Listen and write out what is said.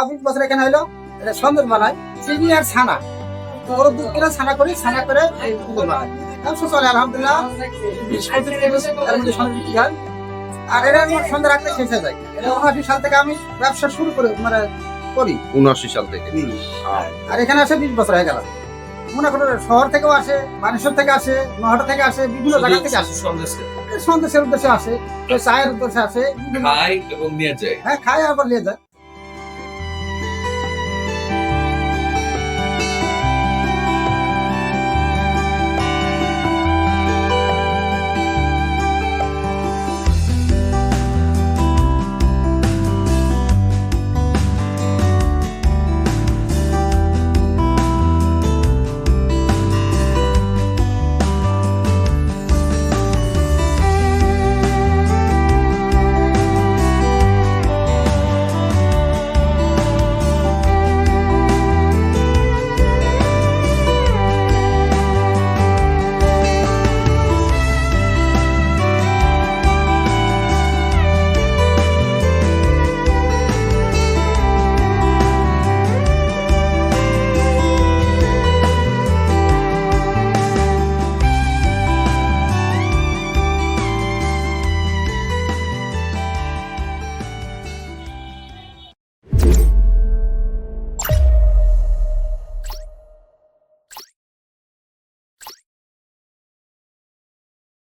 20 বছর এখানে হলো এটা সন্দেশ বানায় চিনি আর ছানা, তো ওর দুধ কিনে ছানা করি, ছানা করে এই পুকুর বানায়। ব্যবসা চলে আলহামদুলিল্লাহ, 20-25 তার মধ্যে সন্দেশ বিক্রি হয়। আর এটা আমার সন্ধ্যা রাখতে শেষ হয়ে যায়। এটা 79 সাল থেকে আমি ব্যবসা শুরু করে মানে করি। 79 সাল থেকে। আর এখানে আসে 20 বছর হয়ে গেল। মনে করো শহর থেকেও আসে, বানেশ্বর থেকে আসে, নহাটা থেকে আসে, বিভিন্ন জায়গা থেকে আসে। সন্দেশের উদ্দেশ্যে আসে, কেউ চায়ের উদ্দেশ্যে আসে, খাই এবং নিয়ে যায়। হ্যাঁ খায় আবার নিয়ে যায়।